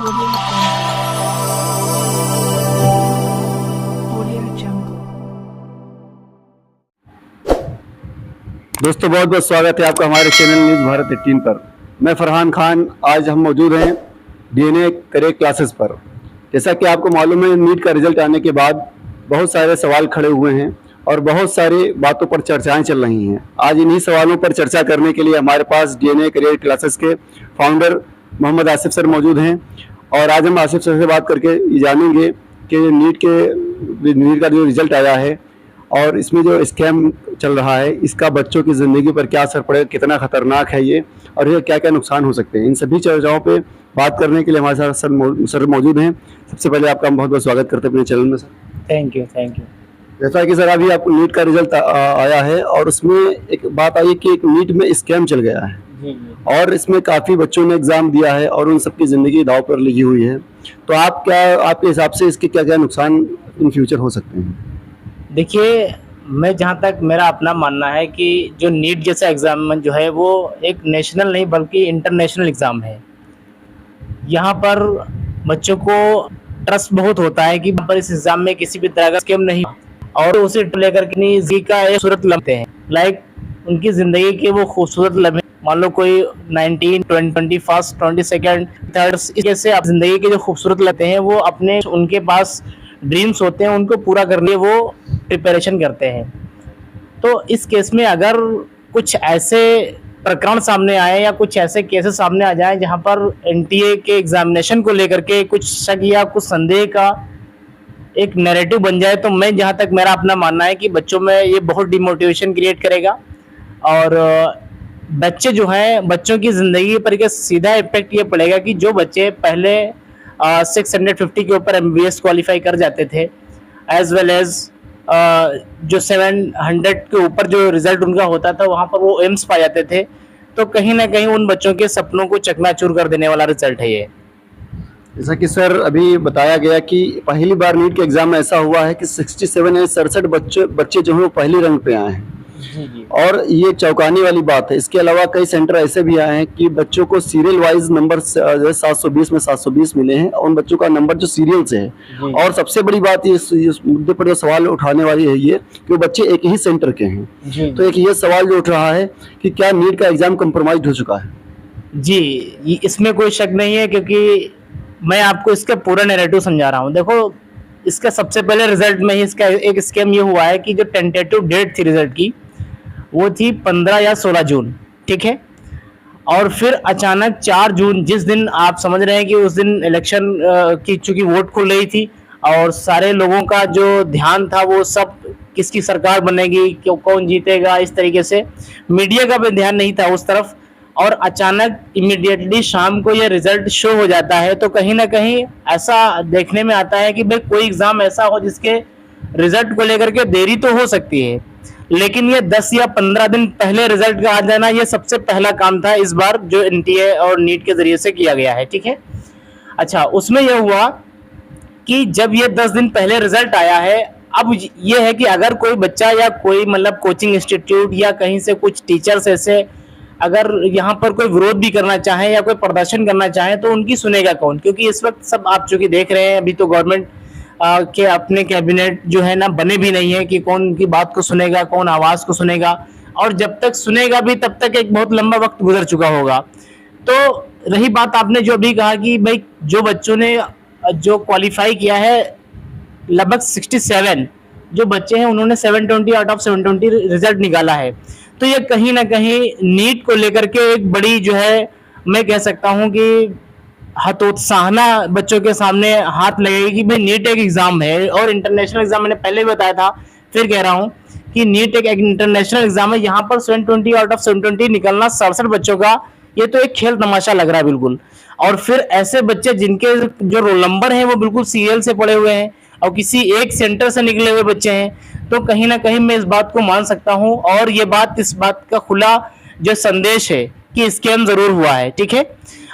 Audio Jungle. दोस्तों बहुत बहुत स्वागत है आपका हमारे चैनल न्यूज़ भारत 18 पर। मैं फरहान खान। आज हम मौजूद हैं डीएनए करियर क्लासेस पर। जैसा कि आपको मालूम है, नीट का रिजल्ट आने के बाद बहुत सारे सवाल खड़े हुए हैं और बहुत सारी बातों पर चर्चाएं चल रही हैं। आज इन्हीं सवालों पर चर्चा करने के लिए हमारे पास डीएनए करियर क्लासेस के फाउंडर मोहम्मद आसिफ सर मौजूद हैं और आज हम आसिफ सर से बात करके ये जानेंगे कि नीट का जो रिजल्ट आया है और इसमें जो स्कैम चल रहा है, इसका बच्चों की ज़िंदगी पर क्या असर पड़ेगा, कितना खतरनाक है ये और ये क्या क्या नुकसान हो सकते हैं। इन सभी चर्चाओं पे बात करने के लिए हमारे साथ सर मौजूद हैं। सबसे पहले आपका हम बहुत बहुत स्वागत करते हैं अपने चैनल में सर। Thank you. जैसा कि सर अभी आपको नीट का रिजल्ट आया है और उसमें एक बात आई कि एक नीट में स्कैम चल गया है जी। और इसमें काफ़ी बच्चों ने एग्ज़ाम दिया है और उन सबकी ज़िंदगी दांव पर लगी हुई है। तो आपके हिसाब से इसके क्या क्या नुकसान इन फ्यूचर हो सकते हैं? देखिए, मैं जहाँ तक मेरा अपना मानना है कि जो नीट जैसा एग्ज़ाम जो है वो एक नेशनल नहीं बल्कि इंटरनेशनल एग्ज़ाम है। यहाँ पर बच्चों को ट्रस्ट बहुत होता है कि यहाँ पर इस एग्ज़ाम में किसी भी तरह का स्कैम नहीं और उसे लेकर के अपनी ज़िंदगी का एक खूबसूरत लम्हे हैं। लाइक उनकी ज़िंदगी के वो खूबसूरत लम्हे, मान लो कोई 19, 20, 21, 22, 3rd इस जैसे आप ज़िंदगी के जो खूबसूरत लम्हे हैं वो अपने उनके पास ड्रीम्स होते हैं, उनको पूरा करने वो प्रिपरेशन करते हैं। तो इस केस में अगर कुछ ऐसे प्रकरण सामने आए या कुछ ऐसे केसेस सामने आ जाएं जहां पर एनटीए के एग्जामिनेशन को लेकर के कुछ शक या कुछ संदेह का एक नैरेटिव बन जाए, तो मैं जहां तक मेरा अपना मानना है कि बच्चों में ये बहुत डिमोटिवेशन क्रिएट करेगा और बच्चे जो हैं, बच्चों की ज़िंदगी पर एक सीधा इम्पेक्ट ये पड़ेगा कि जो बच्चे पहले 650 के ऊपर MBBS क्वालिफाई कर जाते थे, एज वेल एज जो 700 के ऊपर जो रिजल्ट उनका होता था वहाँ पर वो एम्स पा जाते थे। तो कहीं ना कहीं उन बच्चों के सपनों को चकनाचूर कर देने वाला रिजल्ट है ये। जैसा कि सर अभी बताया गया कि पहली बार नीट के एग्जाम में ऐसा हुआ है कि 67 बच्चे जो हैं वो पहली रैंक पे आए हैं जी। और ये चौंकाने वाली बात है। इसके अलावा कई सेंटर ऐसे भी आए हैं कि बच्चों को सीरियल वाइज नंबर 720 में 720 मिले हैं और उन बच्चों का नंबर जो सीरियल से है। और सबसे बड़ी बात इस मुद्दे पर जो सवाल उठाने वाली है ये कि वो बच्चे एक ही सेंटर के हैं। तो एक ये सवाल जो उठ रहा है कि क्या नीट का एग्जाम कम्प्रोमाइज हो चुका है? जी, इसमें कोई शक नहीं है, क्योंकि मैं आपको इसका पूरा नैरेटिव समझा रहा हूँ। देखो, इसका सबसे पहले रिजल्ट में ही इसका एक स्कैम ये हुआ है कि जो टेंटेटिव डेट थी रिजल्ट की वो थी 15 या 16 जून, ठीक है। और फिर अचानक 4 जून, जिस दिन आप समझ रहे हैं कि उस दिन इलेक्शन की चूंकि वोट खुल रही थी और सारे लोगों का जो ध्यान था वो सब किसकी सरकार बनेगी, क्यों, कौन जीतेगा, इस तरीके से मीडिया का भी ध्यान नहीं था उस तरफ। और अचानक इमीडिएटली शाम को ये रिजल्ट शो हो जाता है। तो कहीं ना कहीं ऐसा देखने में आता है कि भाई कोई एग्जाम ऐसा हो जिसके रिजल्ट को लेकर के देरी तो हो सकती है, लेकिन ये 10 या 15 दिन पहले रिजल्ट का आ जाना ये सबसे पहला काम था इस बार जो एनटीए और नीट के जरिए से किया गया है, ठीक है। अच्छा, उसमें यह हुआ कि जब ये 10 दिन पहले रिजल्ट आया है, अब ये है कि अगर कोई बच्चा या कोई मतलब कोचिंग इंस्टीट्यूट या कहीं से कुछ टीचर्स ऐसे अगर यहाँ पर कोई विरोध भी करना चाहे या कोई प्रदर्शन करना चाहे तो उनकी सुनेगा कौन? क्योंकि इस वक्त सब आप चूंकि देख रहे हैं, अभी तो गवर्नमेंट के अपने कैबिनेट जो है ना बने भी नहीं है कि कौन उनकी बात को सुनेगा, कौन आवाज़ को सुनेगा, और जब तक सुनेगा भी तब तक एक बहुत लंबा वक्त गुजर चुका होगा। तो रही बात आपने जो अभी कहा कि भाई जो बच्चों ने जो क्वालिफाई किया है, लगभग 67 जो बच्चे हैं उन्होंने 720 आउट ऑफ 720 रिजल्ट निकाला है। तो ये कहीं ना कहीं नीट को लेकर के एक बड़ी जो है, मैं कह सकता हूँ कि हतोत्साहना बच्चों के सामने हाथ लगेगी कि भाई नीट एक एग्जाम है और इंटरनेशनल एग्जाम, मैंने पहले भी बताया था फिर कह रहा हूँ कि नीट एक इंटरनेशनल एग्जाम है। यहाँ पर 720 आउट ऑफ 720 निकलना 67 बच्चों का, ये तो एक खेल तमाशा लग रहा है बिल्कुल। और फिर ऐसे बच्चे जिनके जो रोल नंबर है वो बिल्कुल सीरियल से पड़े हुए हैं और किसी एक सेंटर से निकले हुए बच्चे हैं, तो कहीं ना कहीं मैं इस बात को मान सकता हूँ और ये बात इस बात का खुला जो संदेश है कि स्कैम जरूर हुआ है, ठीक है।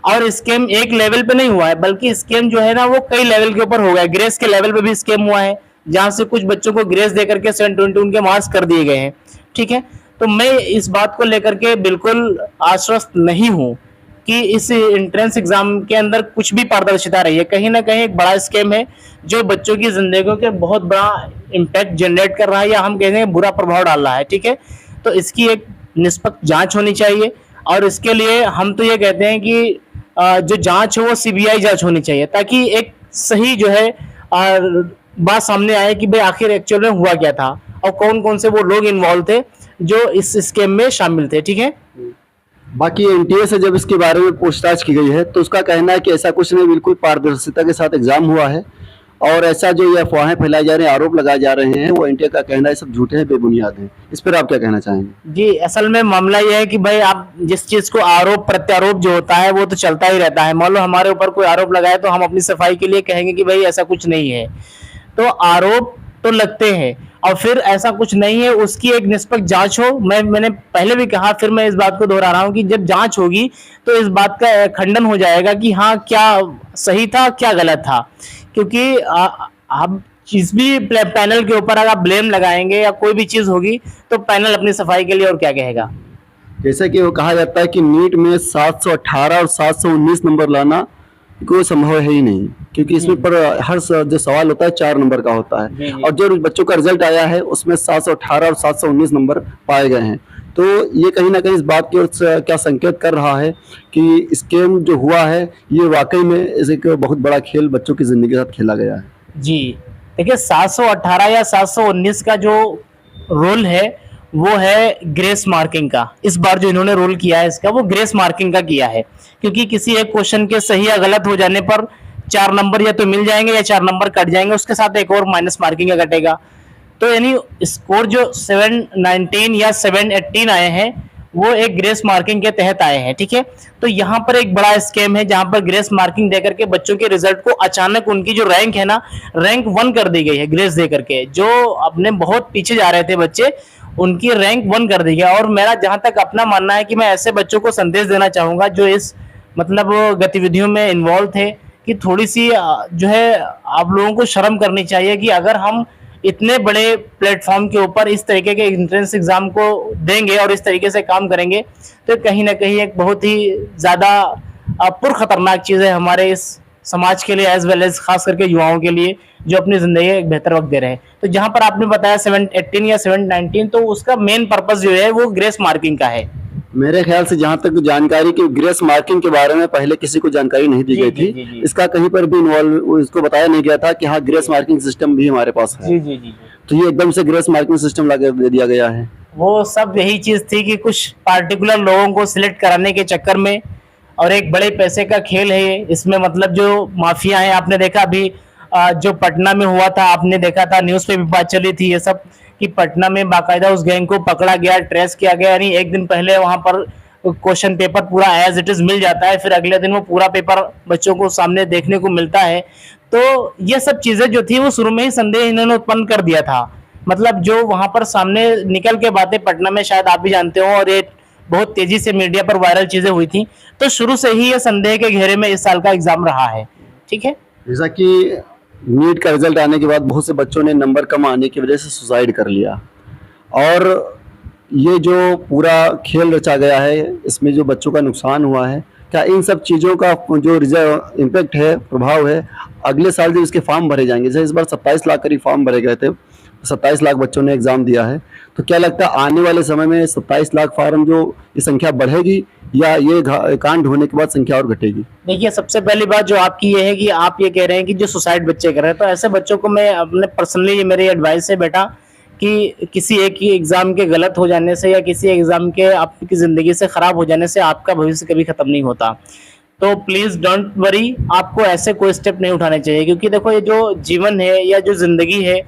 और स्कैम एक लेवल पे नहीं हुआ है, बल्कि स्कैम जो है ना वो कई लेवल के ऊपर हो गया है। ग्रेस के लेवल पे भी स्कैम हुआ है, जहां से कुछ बच्चों को ग्रेस देकर के 720 उनके मार्क्स कर दिए गए हैं, ठीक है। तो मैं इस बात को लेकर के बिल्कुल आश्वस्त नहीं हूं कि इस एंट्रेंस एग्जाम के अंदर कुछ भी पारदर्शिता रही है। कहीं ना कहीं एक बड़ा स्कैम है जो बच्चों की जिंदगी के बहुत बड़ा इम्पैक्ट जनरेट कर रहा है, या हम कहते हैं बुरा प्रभाव डाल रहा है। ठीक है, तो इसकी एक निष्पक्ष जांच होनी चाहिए, और इसके लिए हम तो ये कहते हैं कि जो जांच है वो सीबीआई जांच होनी चाहिए, ताकि एक सही जो है बात सामने आए कि भाई आखिर एक्चुअल में हुआ क्या था और कौन कौन से वो लोग इन्वॉल्व थे जो इस स्कैम में शामिल थे। ठीक है, बाकी एनटीए से जब इसके बारे में पूछताछ की गई है तो उसका कहना है कि ऐसा कुछ नहीं, बिल्कुल पारदर्शिता के साथ एग्जाम हुआ है, और ऐसा जो ये अफवाहें फैलाई जा रही हैं, आरोप लगाए जा रहे हैं, वो एनटीए का कहना है सब झूठे हैं, बेबुनियाद हैं। इस पर आप क्या कहना चाहेंगे? जी असल में मामला यह है कि भाई आप जिस चीज को आरोप प्रत्यारोप जो होता है वो तो चलता ही रहता है। मान लो हमारे ऊपर कोई आरोप लगाए तो हम अपनी सफाई के लिए कहेंगे कि भाई ऐसा कुछ नहीं है, तो आरोप तो लगते हैं, और फिर ऐसा कुछ नहीं है उसकी एक निष्पक्ष जांच हो। मैंने पहले भी कहा, फिर मैं इस बात को दोहरा रहा हूँ कि जब जांच होगी तो इस बात का खंडन हो जाएगा कि हाँ क्या सही था क्या गलत था। क्योंकि आप जिस भी पैनल के ऊपर अगर आप ब्लेम लगाएंगे या कोई भी चीज होगी तो पैनल अपनी सफाई के लिए और क्या कहेगा। जैसा कि वो कहा जाता है कि नीट में 718 और 719 नंबर लाना कोई संभव है ही नहीं, क्योंकि इसमें पर हर जो सवाल होता है 4 नंबर का होता है, और जो बच्चों का रिजल्ट आया है उसमें 718 और 719 नंबर पाए गए हैं। तो ये कहीं ना कहीं इस बात की ओर क्या संकेत कर रहा है कि स्कैम जो हुआ है ये वाकई में एक बहुत बड़ा खेल बच्चों की जिंदगी के साथ खेला गया है। जी देखिए, 718 या 719 का जो रोल है वो है ग्रेस मार्किंग का। इस बार जो इन्होंने रोल किया है इसका, वो ग्रेस मार्किंग का किया है, क्योंकि किसी एक क्वेश्चन के सही या गलत हो जाने पर 4 नंबर या तो मिल जाएंगे या 4 नंबर कट जाएंगे, उसके साथ एक और माइनस मार्किंग का कटेगा। तो यानी स्कोर जो 719 या 718 आए हैं वो एक ग्रेस मार्किंग के तहत आए हैं। ठीक है, तो यहाँ पर एक बड़ा स्कैम है जहां पर ग्रेस मार्किंग देकर के बच्चों के रिजल्ट को अचानक उनकी जो रैंक है ना, रैंक 1 कर दी गई है ग्रेस दे करके। जो अपने बहुत पीछे जा रहे थे बच्चे, उनकी रैंक 1 कर दी गई। और मेरा जहां तक अपना मानना है कि मैं ऐसे बच्चों को संदेश देना चाहूंगा जो इस मतलब गतिविधियों में इन्वॉल्व थे, कि थोड़ी सी जो है आप लोगों को शर्म करनी चाहिए कि अगर हम इतने बड़े प्लेटफॉर्म के ऊपर इस तरीके के एंट्रेंस एग्जाम को देंगे और इस तरीके से काम करेंगे तो कहीं ना कहीं एक बहुत ही ज्यादा खतरनाक चीज है हमारे इस समाज के लिए, एज वेल एज खास करके युवाओं के लिए जो अपनी जिंदगी एक बेहतर वक्त दे रहे हैं। तो जहां पर आपने बताया 718 या 719, तो उसका मेन पर्पस जो है वो ग्रेस मार्किंग का है। मेरे ख्याल से जहां तक जानकारी की ग्रेस मार्किंग के बारे में पहले किसी को जानकारी नहीं दी गई थी, इसका कहीं पर भी इन्वॉल्व इसको बताया नहीं गया था कि हाँ ग्रेस मार्किंग सिस्टम भी हमारे पास है। तो ये एकदम से ग्रेस मार्किंग सिस्टम लगा दे दिया गया है। वो सब यही चीज थी कि कुछ पार्टिकुलर लोगों को सिलेक्ट कराने के चक्कर में, और एक बड़े पैसे का खेल है ये। इसमें मतलब जो माफिया है, आपने देखा अभी जो पटना में हुआ था, आपने देखा था न्यूज पे भी बात चली थी ये सब, कि पटना में बाकायदा उस गैंग को पकड़ा गया, ट्रेस किया गया। यानी एक दिन पहले वहां पर क्वेश्चन पेपर पूरा एज इट इज मिल जाता है, फिर अगले दिन वो पूरा पेपर बच्चों को सामने देखने को मिलता है। तो ये सब चीजें जो थी वो शुरू में ही संदेह इन्होंने उत्पन्न कर दिया था। मतलब जो वहां पर सामने निकल के बातें पटना में शायद आप भी जानते हो, और ये बहुत तेजी से मीडिया पर वायरल चीजें हुई थी, तो शुरू से ही ये संदेह के घेरे में इस साल का एग्जाम रहा है। ठीक है, जैसा कि नीट का रिजल्ट आने के बाद बहुत से बच्चों ने नंबर कम आने की वजह से सुसाइड कर लिया, और ये जो पूरा खेल रचा गया है इसमें जो बच्चों का नुकसान हुआ है, क्या इन सब चीज़ों का जो रिजल्ट इम्पैक्ट है, प्रभाव है, अगले साल जब इसके फॉर्म भरे जाएंगे, जैसे इस बार 27 लाख करीब फॉर्म भरे गए थे, 27 लाख बच्चों ने एग्ज़ाम दिया है, तो क्या लगता है आने वाले समय में 27 लाख फॉर्म जो ये संख्या बढ़ेगी या ये कांड होने के बाद संख्या और घटेगी? देखिए, सबसे पहली बात जो आपकी ये है कि आप ये कह रहे हैं कि जो सुसाइड बच्चे कर रहे हैं, तो ऐसे बच्चों को मैं अपने पर्सनली मेरी एडवाइस है बेटा कि किसी एक ही एग्जाम के गलत हो जाने से या किसी एग्जाम के आपकी जिंदगी से खराब हो जाने से आपका भविष्य कभी खत्म नहीं होता। तो प्लीज डोंट वरी, आपको ऐसे कोई स्टेप नहीं उठाने चाहिए, क्योंकि देखो ये जो जीवन है या जो जिंदगी है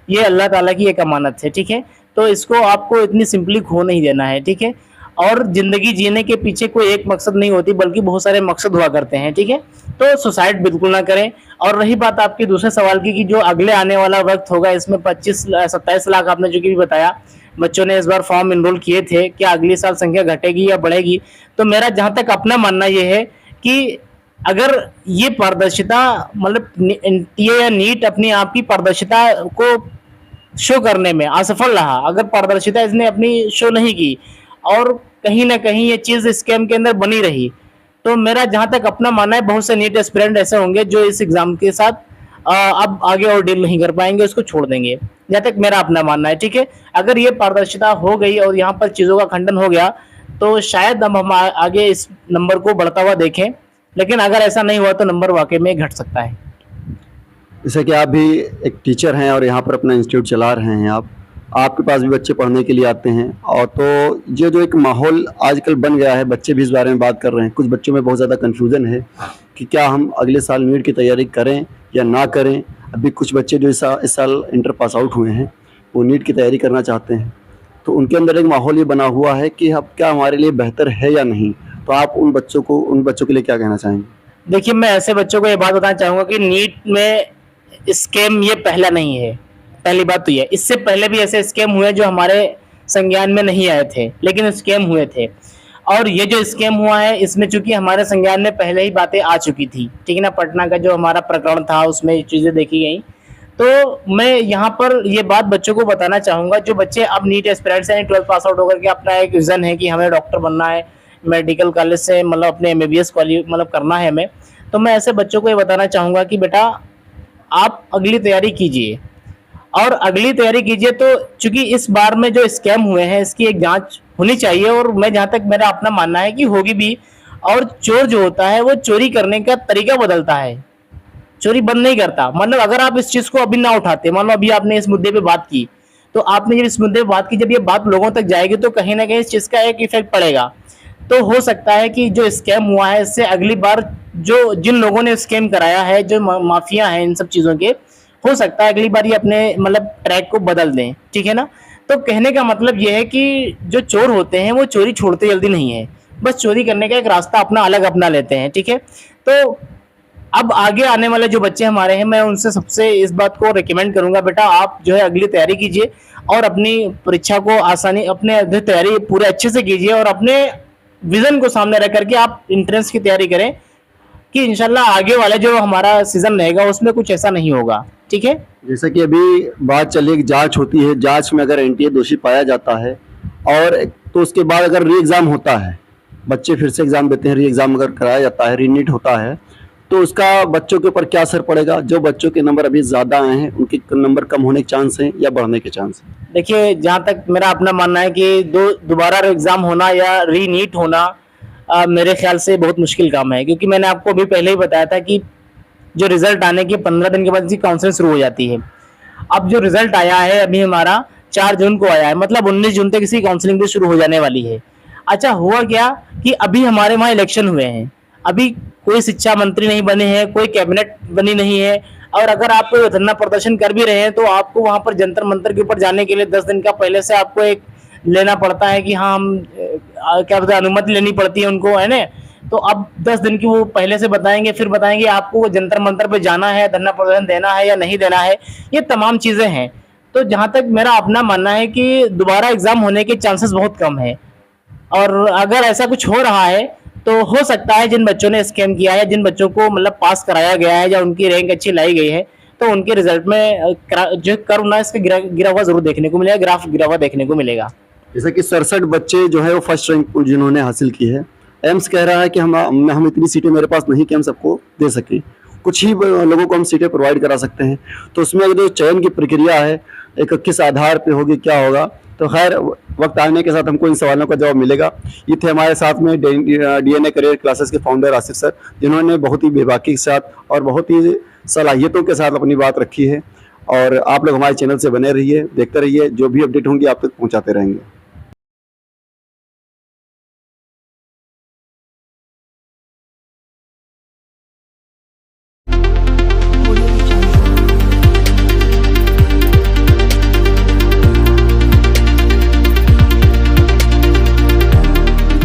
ये अल्लाह ताला की एक अमानत है। ठीक है, तो इसको आपको इतनी सिंपली खो नहीं देना है। ठीक है, और जिंदगी जीने के पीछे कोई एक मकसद नहीं होती, बल्कि बहुत सारे मकसद हुआ करते हैं। ठीक है, तो सुसाइड बिल्कुल ना करें। और रही बात आपके दूसरे सवाल की कि जो अगले आने वाला वक्त होगा, इसमें 27 लाख आपने जो कि भी बताया बच्चों ने इस बार फॉर्म इनरोल किए थे, क्या अगले साल संख्या घटेगी या बढ़ेगी? तो मेरा जहां तक अपना मानना यह है कि अगर ये पारदर्शिता मतलब एनटीए या नीट अपनी आप की पारदर्शिता को शो करने में असफल रहा, अगर पारदर्शिता इसने अपनी शो नहीं की और कहीं ना कहीं ये चीज स्कैम के अंदर बनी रही, तो तो मेरा जहां तक अपना मानना है, बहुत से नीट एस्पिरेंट ऐसे होंगे जो इस एग्जाम के साथ अब आगे और डील नहीं कर पाएंगे, उसको छोड़ देंगे, जहां तक मेरा अपना मानना है। ठीक है, अगर ये पारदर्शिता हो गई और यहाँ पर चीजों का खंडन हो गया तो शायद अब हम आगे इस नंबर को बढ़ता हुआ देखें, लेकिन अगर ऐसा नहीं हुआ तो नंबर वाकई में घट सकता है। जैसे कि आप भी एक टीचर हैं और यहाँ पर अपना इंस्टीट्यूट चला रहे हैं, आपके पास भी बच्चे पढ़ने के लिए आते हैं, और तो ये जो एक माहौल आजकल बन गया है, बच्चे भी इस बारे में बात कर रहे हैं, कुछ बच्चों में बहुत ज़्यादा कन्फ्यूज़न है कि क्या हम अगले साल नीट की तैयारी करें या ना करें। अभी कुछ बच्चे जो इस साल इंटर पास आउट हुए हैं वो नीट की तैयारी करना चाहते हैं, तो उनके अंदर एक माहौल ये बना हुआ है कि अब क्या हमारे लिए बेहतर है या नहीं। तो आप उन बच्चों के लिए क्या कहना चाहेंगे? देखिए, मैं ऐसे बच्चों को ये बात बताना चाहूंगा कि नीट में स्कैम ये पहला नहीं है। पहली बात तो ये, इससे पहले भी ऐसे स्कैम हुए जो हमारे संज्ञान में नहीं आए थे, लेकिन स्कैम हुए थे। और ये जो स्कैम हुआ है इसमें चूंकि हमारे संज्ञान में पहले ही बातें आ चुकी थी, ठीक है ना, पटना का जो हमारा प्रकरण था उसमें ये चीजें देखी गई। तो मैं यहाँ पर ये बात बच्चों को बताना चाहूंगा, जो बच्चे अब नीट एस्पिरेंट्स हैं, 12 पास आउट होकर के अपना एक विजन है कि हमें डॉक्टर बनना है, मेडिकल कॉलेज से मतलब अपने MBBS मतलब करना है हमें, तो मैं ऐसे बच्चों को ये बताना चाहूंगा कि बेटा आप अगली तैयारी कीजिए, और अगली तैयारी कीजिए। तो चूंकि इस बार में जो स्कैम हुए हैं इसकी एक जांच होनी चाहिए, और मैं जहां तक मेरा अपना मानना है कि होगी भी। और चोर जो होता है वो चोरी करने का तरीका बदलता है, चोरी बंद नहीं करता। मतलब अगर आप इस चीज को अभी ना उठाते, मान लो अभी आपने इस मुद्दे पे बात की, तो आपने जब इस मुद्दे पे बात की, जब ये बात लोगों तक जाएगी तो कहीं ना कहीं इस चीज का एक इफेक्ट पड़ेगा। तो हो सकता है कि जो स्कैम हुआ है इससे अगली बार जो जिन लोगों ने स्कैम कराया है, जो माफिया है इन सब चीजों के, हो सकता है अगली बार ये अपने मतलब ट्रैक को बदल दें, ठीक है ना। तो कहने का मतलब ये है कि जो चोर होते हैं वो चोरी छोड़ते जल्दी नहीं है, बस चोरी करने का एक रास्ता अपना अलग अपना लेते हैं, ठीक है। तो अब आगे आने वाले जो बच्चे हमारे हैं, मैं उनसे सबसे इस बात को रिकमेंड करूंगा, बेटा आप जो है अगली तैयारी कीजिए और अपनी परीक्षा को अपने तैयारी पूरे अच्छे से कीजिए, और अपने विजन को सामने रख करके आप एंट्रेंस की तैयारी करें कि इंशाल्लाह आगे वाला जो हमारा सीजन रहेगा उसमें कुछ ऐसा नहीं होगा, ठीक है। जैसा कि अभी बात चली कि जांच होती है, जांच में अगर NTA दोषी पाया जाता है और तो उसके बाद अगर री एग्ज़ाम होता है, बच्चे फिर से एग्ज़ाम देते हैं, री एग्ज़ाम अगर कराया जाता है, रीनीट होता है, तो उसका बच्चों के ऊपर क्या असर पड़ेगा? जो बच्चों के नंबर अभी ज़्यादा आए हैं उनके नंबर कम होने के चांस हैं या बढ़ने के चांस हैं? देखिए, जहाँ तक मेरा अपना मानना है कि दोबारा एग्जाम होना या रीनीट होना मेरे ख्याल से बहुत मुश्किल काम है, क्योंकि मैंने आपको अभी पहले ही बताया था कि जो रिजल्ट आने के 15 दिन के बाद इसकी काउंसलिंग शुरू हो जाती है। अब जो रिजल्ट आया है अभी हमारा 4 जून को आया है, मतलब 19 जून तक इसकी काउंसलिंग भी शुरू हो जाने वाली है। अच्छा, हुआ क्या कि अभी हमारे वहाँ इलेक्शन हुए हैं, अभी कोई शिक्षा मंत्री नहीं बने हैं, कोई कैबिनेट बनी नहीं है, और अगर आप कोई धरना प्रदर्शन कर भी रहे हैं तो आपको वहां पर जंतर मंतर के ऊपर जाने के लिए 10 दिन का पहले से आपको एक लेना पड़ता है कि हाँ हम क्या बोलते हैं, अनुमति लेनी पड़ती है उनको, है ना। तो अब 10 दिन की वो पहले से बताएंगे, फिर बताएंगे आपको जंतर मंतर पे जाना है, धरना प्रदर्शन देना है या नहीं देना है, ये तमाम चीजें हैं। तो जहां तक मेरा अपना मानना है कि दोबारा एग्जाम होने के चांसेस बहुत कम है, और अगर ऐसा कुछ हो रहा है तो हो सकता है जिन बच्चों ने स्कैम किया है, जिन बच्चों को मतलब पास कराया गया है या उनकी रैंक अच्छी लाई गई है, तो उनके रिजल्ट में जो कर्व ना इसका गिरा हुआ जरूर देखने को मिलेगा, ग्राफ गिरा हुआ देखने को मिलेगा। जैसे कि 67 बच्चे जो है वो फर्स्ट रैंक जिन्होंने हासिल की है, एम्स कह रहा है कि हम इतनी सीटें मेरे पास नहीं कि हम सबको दे सकें, कुछ ही लोगों को हम सीटें प्रोवाइड करा सकते हैं। तो उसमें अगर जो चयन की प्रक्रिया है एक किस आधार पे होगी, क्या होगा, तो खैर वक्त आने के साथ हमको इन सवालों का जवाब मिलेगा। ये थे हमारे साथ में DNA करियर क्लासेस के फाउंडर आसिफ सर, जिन्होंने बहुत ही बेबाकी के साथ और बहुत ही सलाहियतों के साथ अपनी बात रखी है। और आप लोग हमारे चैनल से बने रहिए, देखते रहिए, जो भी अपडेट होंगी आप तक पहुँचाते रहेंगे।